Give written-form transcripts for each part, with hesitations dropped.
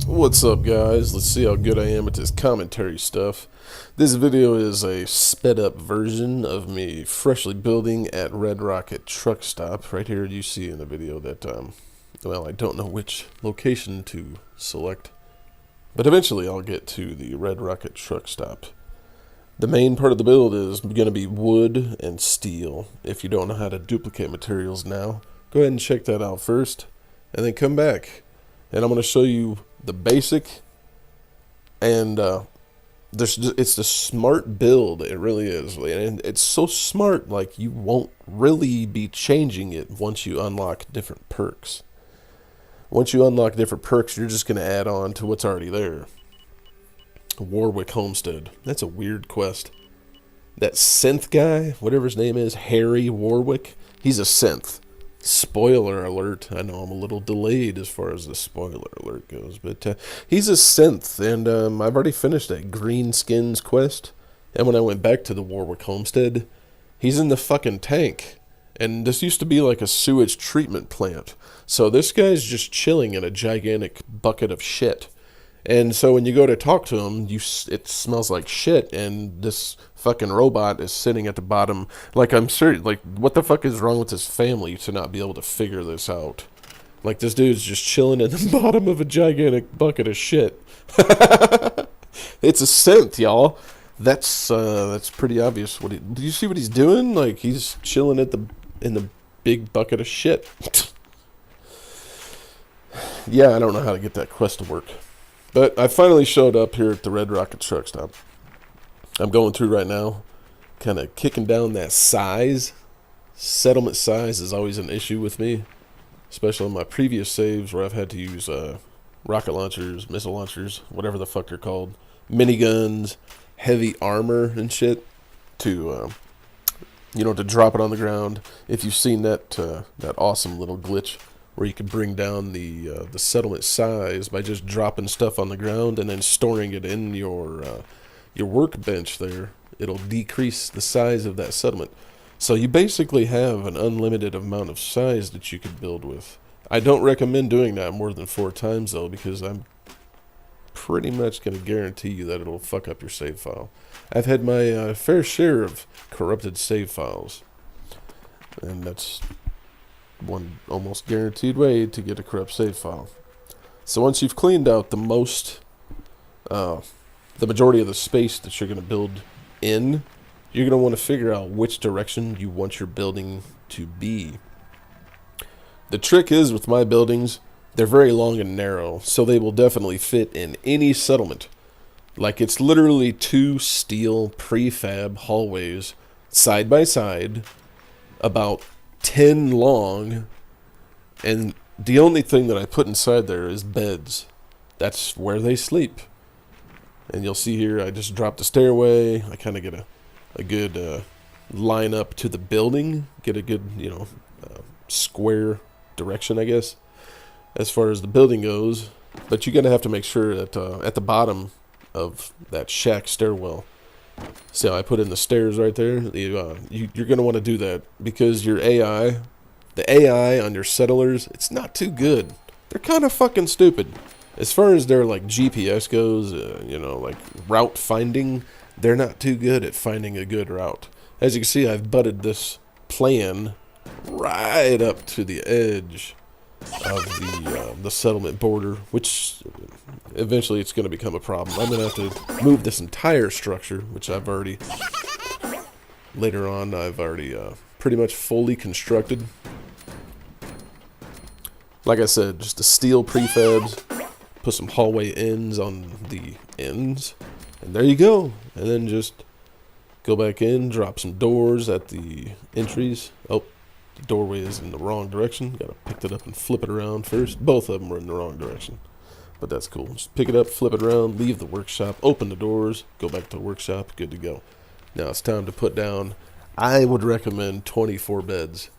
What's up, guys? Let's see how good I am at this commentary stuff. This video is a sped up version of me freshly building at Red Rocket Truck Stop. Right here you see in the video that, well, I don't know which location to select, but eventually I'll get to the Red Rocket Truck Stop. The main part of the build is going to be wood and steel. If you don't know how to duplicate materials now, go ahead and check that out first, and then come back. And I'm going to show you the basic, and it's the smart build. It really is, and it's so smart, like you won't really be changing it once you unlock different perks. Once you unlock different perks, you're just going to add on to what's already there. Warwick Homestead. That's a weird quest. That synth guy, whatever his name is, Harry Warwick, he's a synth. Spoiler alert. I know I'm a little delayed as far as the spoiler alert goes, but he's a synth, and I've already finished that Green Skins quest. And when I went back to the Warwick Homestead, he's in the fucking tank. And this used to be like a sewage treatment plant. So this guy's just chilling in a gigantic bucket of shit. And so when you go to talk to him, it smells like shit, and this fucking robot is sitting at the bottom. Like, I'm serious, like, what the fuck is wrong with his family to not be able to figure this out? Like, this dude's just chilling at the bottom of a gigantic bucket of shit. It's a synth, y'all. That's pretty obvious. Do you see what he's doing? Like, he's chilling in the big bucket of shit. Yeah, I don't know how to get that quest to work. But I finally showed up here at the Red Rocket Truck Stop. I'm going through right now, kind of kicking down that size. Settlement size is always an issue with me, especially in my previous saves where I've had to use rocket launchers, missile launchers, whatever the fuck they're called, miniguns, heavy armor and shit to, to drop it on the ground. If you've seen that awesome little glitch where you can bring down the settlement size by just dropping stuff on the ground and then storing it in your workbench there, it'll decrease the size of that settlement. So you basically have an unlimited amount of size that you could build with. I don't recommend doing that more than 4 times though, because I'm pretty much going to guarantee you that it'll fuck up your save file. I've had my fair share of corrupted save files, and that's one almost guaranteed way to get a corrupt save file. So once you've cleaned out the majority of the space that you're going to build in, you're going to want to figure out which direction you want your building to be. The trick is with my buildings, they're very long and narrow, so they will definitely fit in any settlement. Like, it's literally 2 steel prefab hallways side by side, about 10 long, and the only thing that I put inside there is beds. That's where they sleep. And you'll see here I just dropped the stairway. I kind of get a good line up to the building, get a good square direction, I guess, as far as the building goes. But you're gonna have to make sure that at the bottom of that shack stairwell, see how I put in the stairs right there? You're going to want to do that because your AI, the AI on your settlers, it's not too good. They're kind of fucking stupid. As far as their like GPS goes, like route finding, they're not too good at finding a good route. As you can see, I've butted this plan right up to the edge of the settlement border, which eventually it's going to become a problem. I'm going to have to move this entire structure, which I've already pretty much fully constructed. Like I said, just the steel prefabs, put some hallway ends on the ends, and there you go. And then just go back in, drop some doors at the entries. Oh, the doorway is in the wrong direction. Gotta pick it up and flip it around first. Both of them were in the wrong direction, but that's cool. Just pick it up, flip it around, leave the workshop, open the doors, go back to the workshop, good to go. Now it's time to put down, I would recommend 24 beds.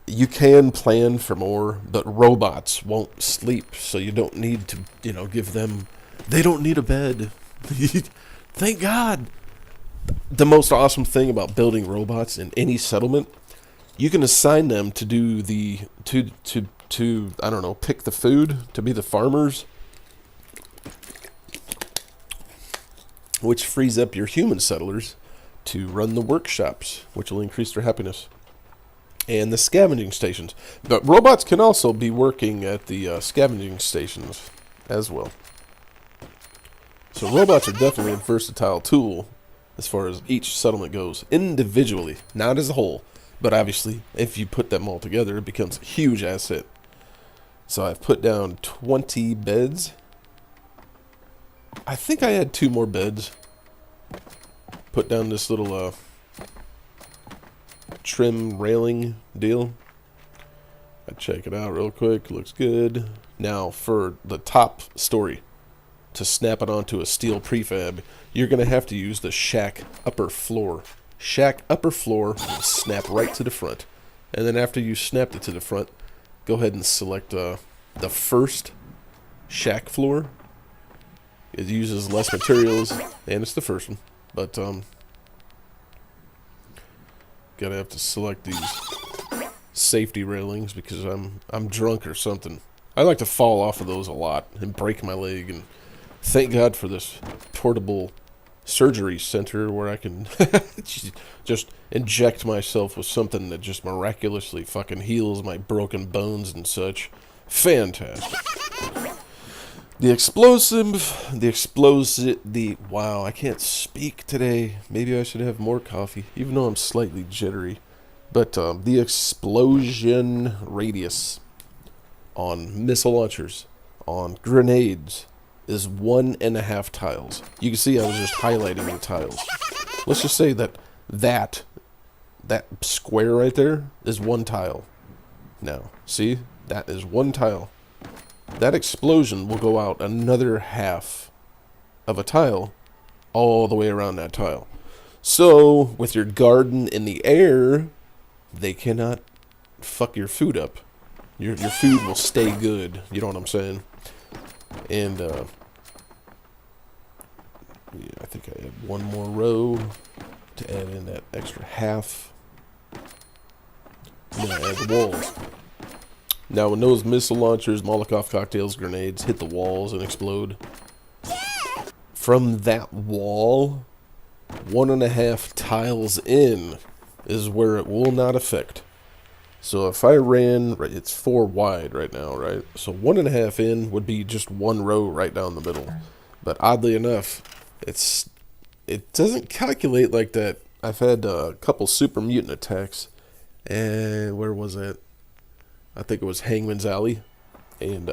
You can plan for more, but robots won't sleep, so you don't need to, give them, they don't need a bed. Thank God. The most awesome thing about building robots in any settlement, you can assign them to do to to, I don't know, pick the food, to be the farmers, which frees up your human settlers to run the workshops, which will increase their happiness, and the scavenging stations. But robots can also be working at the scavenging stations as well. So robots are definitely a versatile tool as far as each settlement goes, individually, not as a whole. But obviously, if you put them all together, it becomes a huge asset. So I've put down 20 beds. I think I had 2 more beds. Put down this little trim railing deal. I check it out real quick. Looks good. Now for the top story, to snap it onto a steel prefab, you're going to have to use the shack upper floor. Shack upper floor will snap right to the front. And then after you snapped it to the front, go ahead and select the first shack floor. It uses less materials, and it's the first one. But gotta have to select these safety railings because I'm drunk or something. I like to fall off of those a lot and break my leg, and thank God for this portable surgery center where I can just inject myself with something that just miraculously fucking heals my broken bones and such. Fantastic. Wow, I can't speak today. Maybe I should have more coffee, even though I'm slightly jittery. But the explosion radius on missile launchers, on grenades, is 1.5 tiles. You can see I was just highlighting the tiles. Let's just say that square right there is 1 tile. Now, see? That is 1 tile. That explosion will go out another half of a tile all the way around that tile. So, with your garden in the air, they cannot fuck your food up. Your food will stay good. You know what I'm saying? And, yeah, I think I had 1 more row to add in that extra half. And then I add the walls. Now, when those missile launchers, Molotov cocktails, grenades hit the walls and explode, from that wall, 1.5 tiles in is where it will not affect. So if I ran, right, it's 4 wide right now, right? So 1.5 in would be just 1 row right down the middle. But oddly enough, it doesn't calculate like that. I've had a couple super mutant attacks, and where was that? I think it was Hangman's Alley, and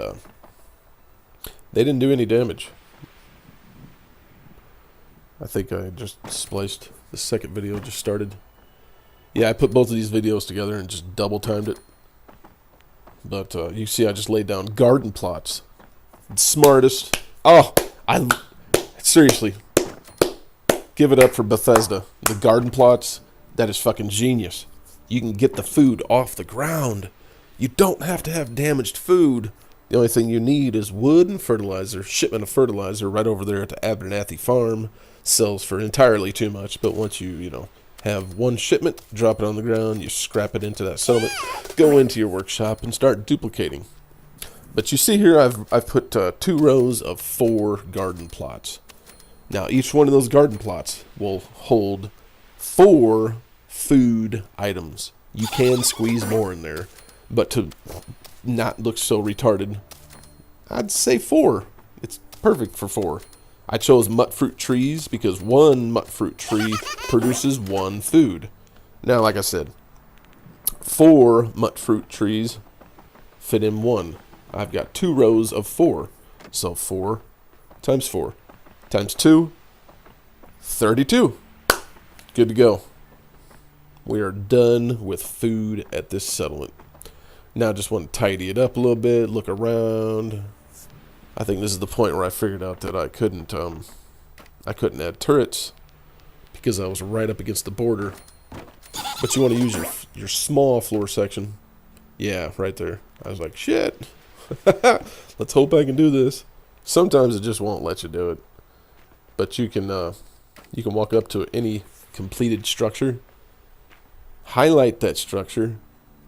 they didn't do any damage. I think I just spliced the second video, just started. Yeah, I put both of these videos together and just double timed it. But you see I just laid down garden plots. The smartest. Oh, seriously, give it up for Bethesda. The garden plots, that is fucking genius. You can get the food off the ground. You don't have to have damaged food. The only thing you need is wood and fertilizer. Shipment of fertilizer right over there at the Abernathy farm sells for entirely too much. But once you have 1 shipment, drop it on the ground, you scrap it into that settlement, go into your workshop and start duplicating. But you see here I've put 2 rows of 4 garden plots. Now each one of those garden plots will hold 4 food items. You can squeeze more in there. But to not look so retarded, I'd say 4. It's perfect for 4. I chose mut fruit trees because 1 mut fruit tree produces 1 food. Now, like I said, 4 mut fruit trees fit in 1. I've got 2 rows of 4. So 4 times 4 times 2, 32. Good to go. We are done with food at this settlement. Now I just want to tidy it up a little bit, look around. I think this is the point where I figured out that I couldn't add turrets because I was right up against the border. But you want to use your small floor section. Yeah, right there. I was like, shit. Let's hope I can do this. Sometimes it just won't let you do it. But you can walk up to any completed structure, highlight that structure,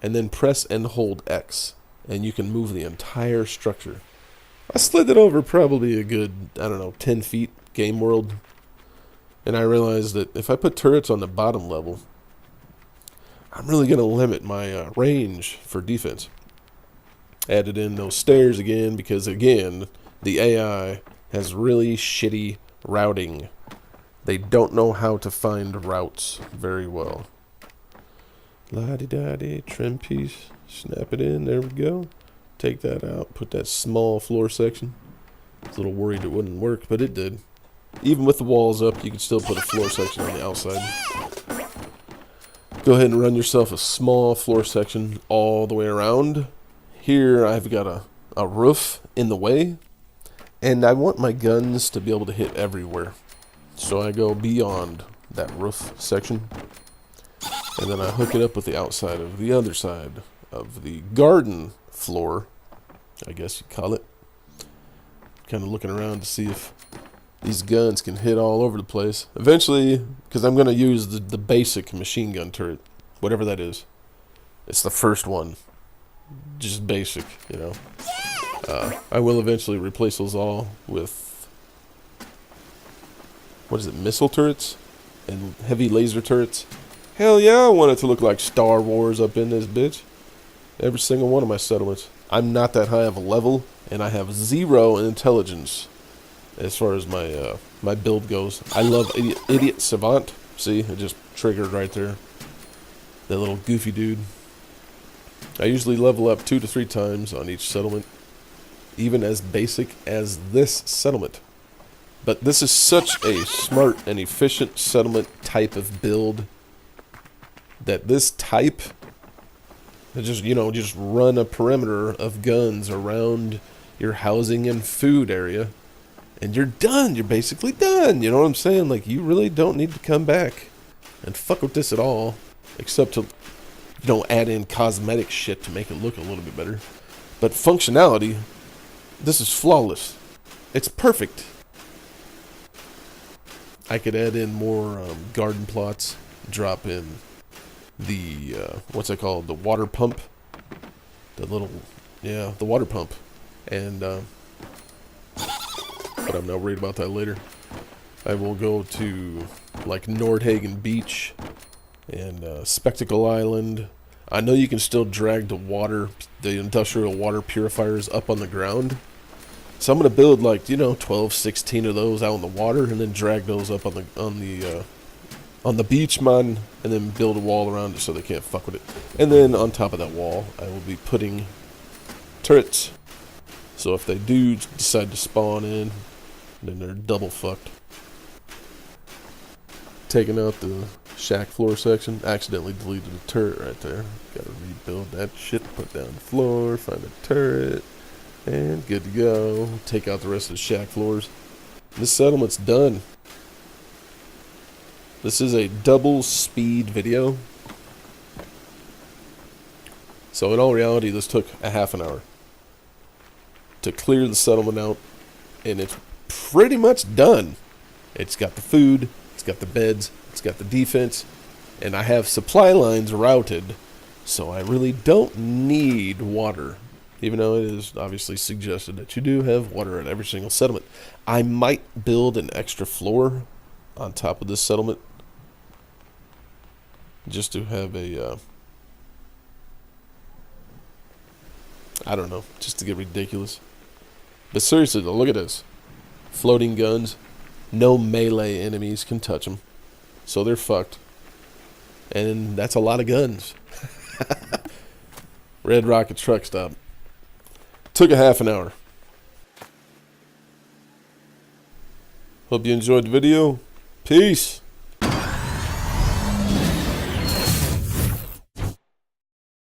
and then press and hold X. and you can move the entire structure. I slid it over probably a good, I don't know, 10 feet game world, and I realized that if I put turrets on the bottom level, I'm really going to limit my range for defense. Added in those stairs again because, again, the AI has really shitty routing. They don't know how to find routes very well. La-di-da-di, trim piece, snap it in, there we go. Take that out, put that small floor section. I was a little worried it wouldn't work, but it did. Even with the walls up, you can still put a floor section on the outside. Go ahead and run yourself a small floor section all the way around. Here I've got a roof in the way, and I want my guns to be able to hit everywhere. So I go beyond that roof section, and then I hook it up with the outside of the other side of the garden floor, I guess you'd call it. Kind of looking around to see if these guns can hit all over the place. Eventually, because I'm going to use the basic machine gun turret, whatever that is. It's the first one. Just basic, you know. I will eventually replace those all with, what is it, missile turrets and heavy laser turrets. Hell yeah, I want it to look like Star Wars up in this bitch. Every single one of my settlements. I'm not that high of a level, and I have 0 intelligence as far as my my build goes. I love Idiot Savant. See, it just triggered right there. That little goofy dude. I usually level up 2 to 3 times on each settlement, even as basic as this settlement. But this is such a smart and efficient settlement type of build that this type, just run a perimeter of guns around your housing and food area, and you're done. You're basically done. You know what I'm saying? Like, you really don't need to come back and fuck with this at all, except to add in cosmetic shit to make it look a little bit better. But functionality, this is flawless. It's perfect. I could add in more garden plots, drop in the, what's it called, the water pump. The water pump. And, but I'm not worried about that later. I will go to, like, Nordhagen Beach and Spectacle Island. I know you can still drag the industrial water purifiers up on the ground. So I'm going to build, like, 12, 16 of those out in the water, and then drag those up on the beach, man, and then build a wall around it so they can't fuck with it. And then on top of that wall, I will be putting turrets. So if they do decide to spawn in, then they're double fucked. Taking out the shack floor section. Accidentally deleted a turret right there. Gotta rebuild that shit, put down the floor, find a turret, and good to go. Take out the rest of the shack floors. This settlement's done. This is a double speed video. So in all reality, this took a half an hour to clear the settlement out, and it's pretty much done. It's got the food, it's got the beds, it's got the defense, and I have supply lines routed, so I really don't need water, even though it is obviously suggested that you do have water at every single settlement. I might build an extra floor on top of this settlement just to have a I don't know, just to get ridiculous. But seriously though, look at this. Floating guns. No melee enemies can touch them. So they're fucked. And that's a lot of guns. Red Rocket Truck Stop. Took a half an hour. Hope you enjoyed the video. Peace.